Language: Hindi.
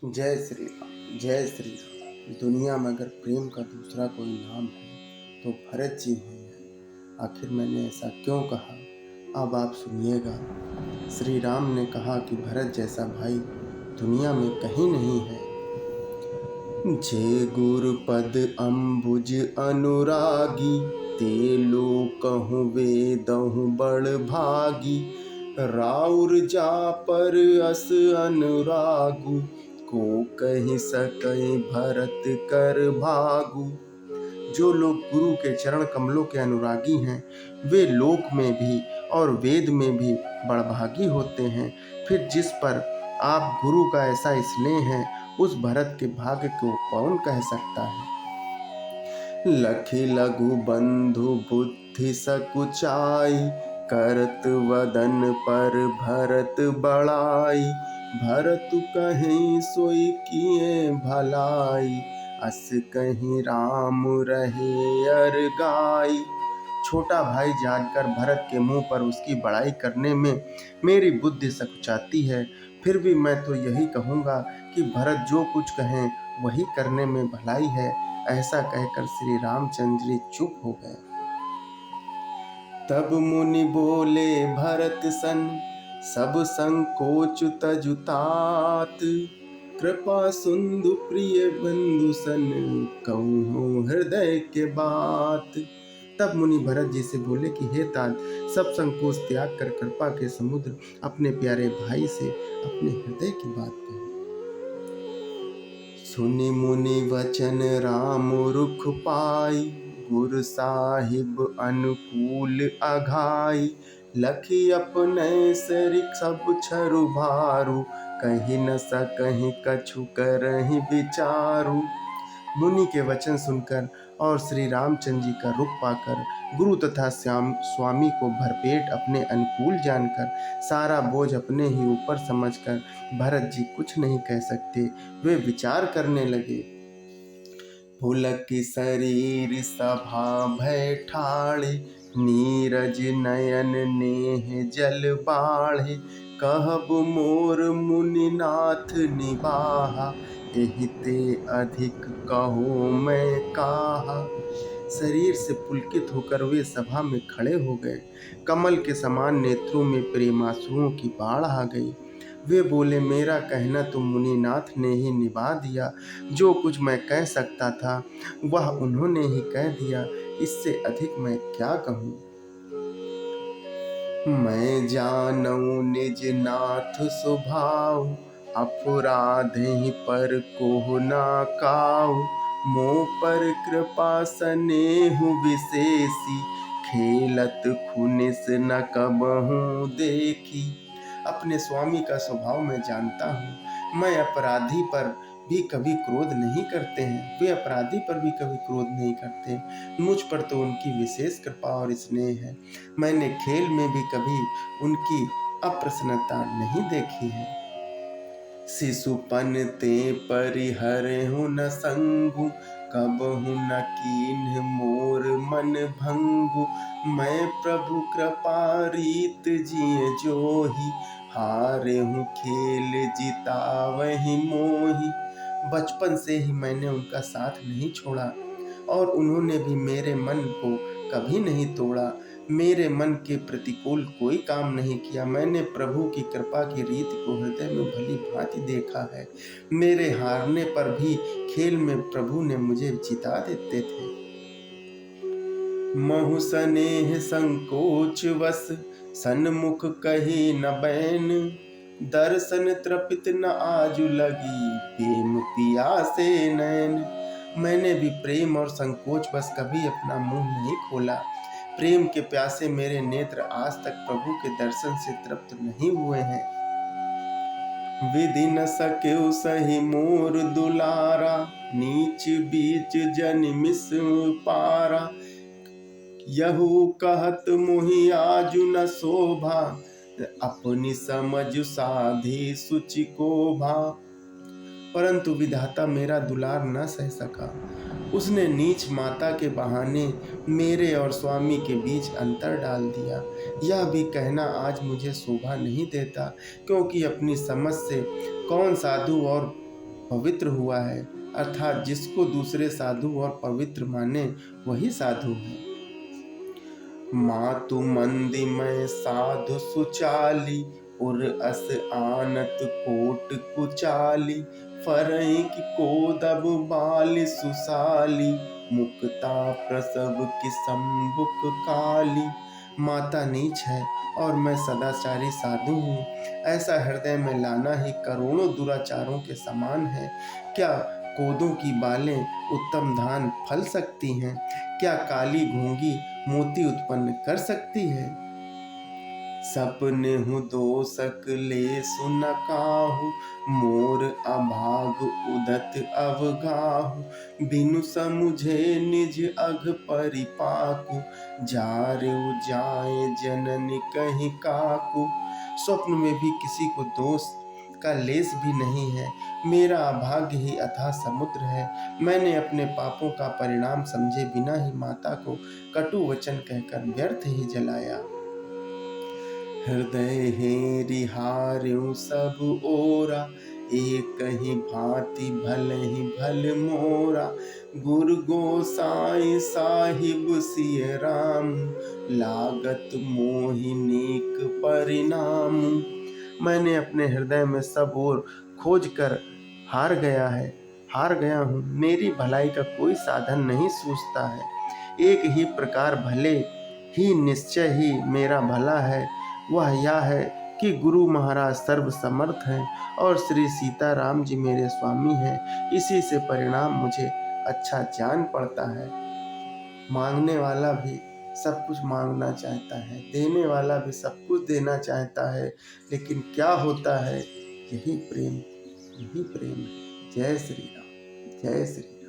जय श्री राम। जय श्री राम। दुनिया में अगर प्रेम का दूसरा कोई नाम है तो भरत जी हैं। आखिर मैंने ऐसा क्यों कहा, अब आप सुनिएगा। श्री राम ने कहा कि भरत जैसा भाई दुनिया में कहीं नहीं है। जे गुरुपद अम्बुज अनुरागी, ते लोकहु वेदहु बड़ भागी। राउर जा पर अस अनुरागु, को कहि सकई भरत कर भागु। जो लोग गुरु के चरण कमलों के अनुरागी हैं, वे लोक में भी और वेद में भी बड़भागी होते हैं। फिर जिस पर आप गुरु का ऐसा स्नेह है, उस भरत के भाग्य को कौन कह सकता है। लखि लघु बंधु बुद्धि सकुचाई, करत वदन पर भरत बड़ाई। भरत कहीं सोई किए भलाई, अस कहीं राम रहे अर गाई। छोटा भाई जानकर भरत के मुंह पर उसकी बड़ाई करने में मेरी बुद्धि सकुचाती है। फिर भी मैं तो यही कहूँगा कि भरत जो कुछ कहें वही करने में भलाई है। ऐसा कहकर श्री रामचंद्र जी चुप हो गए। तब मुनि बोले भरत सन, सब संकोच तजुतात। कृपा सिंधु प्रिय बंधु सन, कहूँ हृदय के बात। तब मुनि भरत जी से बोले कि हे तात, सब संकोच त्याग कर कृपा के समुद्र अपने प्यारे भाई से अपने हृदय की बात कहो। सुनि मुनि वचन राम रुख पाई, गुरु साहिब अनुकूल अघाई। लखी अपने सरिक सब छरु भारू, कहीं न सकहीं कछु करहि विचारु। मुनि के वचन सुनकर और श्री रामचंद्र जी का रुख पाकर, गुरु तथा स्वामी को भरपेट अपने अनुकूल जानकर, सारा बोझ अपने ही ऊपर समझकर भरत जी कुछ नहीं कह सकते। वे विचार करने लगे। पुलक शरीर सभा भय ठाड़े, नीरज नयन नेह जल बाढ़े। कहब मोर मुनिनाथ निबाहा, एहिते अधिक कहो मैं काहा। शरीर से पुलकित होकर वे सभा में खड़े हो गए। कमल के समान नेत्रों में प्रेमाश्रुओं की बाढ़ आ गई। वे बोले, मेरा कहना तो मुनिनाथ ने ही निभा दिया। जो कुछ मैं कह सकता था वह उन्होंने ही कह दिया। इससे अधिक मैं क्या कहूँ। मैं जानऊ निज नाथ स्वभाव, अपराधहि पर कोह ना काऊ। मोह पर कृपा स्नेहु विशेषी, खेलत खुनिस न कबहूँ देखी। अपने स्वामी का स्वभाव मैं जानता हूँ। मैं अपराधी पर भी कभी क्रोध नहीं करते हैं, वे अपराधी पर भी कभी क्रोध नहीं करते। मुझ पर तो उनकी विशेष कृपा और स्नेह है। मैंने खेल में भी कभी उनकी अप्रसन्नता नहीं देखी है। शिशुपन ते परिहरहु न संगु, कबहु न कीन्ह मोर मन भंगु। मैं प्रभु कृपा रीत जिय जोही, हारेहु खेल जितावहि मोही। बचपन से ही मैंने उनका साथ नहीं छोड़ा और उन्होंने भी मेरे मन को कभी नहीं तोड़ा। मेरे मन के प्रतिकूल कोई काम नहीं किया। मैंने प्रभु की कृपा की रीति को हृदय में भली भांति देखा है। मेरे हारने पर भी खेल में प्रभु ने मुझे जिता देते थे। महु स्नेह संकोच वश, सन्मुख कही न बैन। दर्शन तृपित न आजु लगी, प्रेम पियासे नैन। मैंने भी प्रेम और संकोच बस कभी अपना मुंह नहीं खोला। प्रेम के प्यासे मेरे नेत्र आज तक प्रभु के दर्शन से तृप्त नहीं हुए हैं। विधि न सक्यो सही मोर दुलारा, नीच बीच जन मिस पारा। यहू कहत मुहि आजु न शोभा, अपनी समझ साधी सुचि को भा। परंतु विधाता मेरा दुलार न सह सका। उसने नीच माता के बहाने मेरे और स्वामी के बीच अंतर डाल दिया। यह भी कहना आज मुझे शोभा नहीं देता, क्योंकि अपनी समझ से कौन साधु और पवित्र हुआ है, अर्थात जिसको दूसरे साधु और पवित्र माने वही साधु है। मातु मंदिमय साधु सुचाली, उर अस आनत कोट कुचाली, फरैक कोदब बाल सुसाली, मुक्ता प्रसव की संबुक काली। माता नीच है और मैं सदाचारी साधु हूँ, ऐसा हृदय में लाना ही करोड़ों दुराचारों के समान है। क्या कोदों की बालें उत्तम धान फल सकती हैं? क्या काली घोंगी मोती उत्पन्न कर सकती है? सपने हूँ दोषक ले सुन काहू, मोर अभाग उदत अवगाहू, बिनु समुझे निज अघ परिपाकु, जारु जाए जननी कहीं काकू। स्वप्न में भी किसी को दोष का लेस भी नहीं है। मेरा अभाग्य ही अथाह समुद्र है। मैंने अपने पापों का परिणाम समझे बिना ही माता को कटु वचन कहकर व्यर्थ ही जलाया। हृदय हे रिहार्यों सब ओरा, एक ही भांति भल ही भल मोरा, गुरु गोसाई साहिब सिय राम, लागत मोहि नेक परिणाम। मैंने अपने हृदय में सब ओर खोज कर हार गया हूँ। मेरी भलाई का कोई साधन नहीं सूझता है। एक ही प्रकार भले ही निश्चय ही मेरा भला है, वह यह है कि गुरु महाराज सर्व समर्थ हैं और श्री सीताराम जी मेरे स्वामी हैं। इसी से परिणाम मुझे अच्छा जान पड़ता है। मांगने वाला भी सब कुछ मांगना चाहता है, देने वाला भी सब कुछ देना चाहता है, लेकिन क्या होता है? यही प्रेम है। जय श्री राम, जय श्री राम।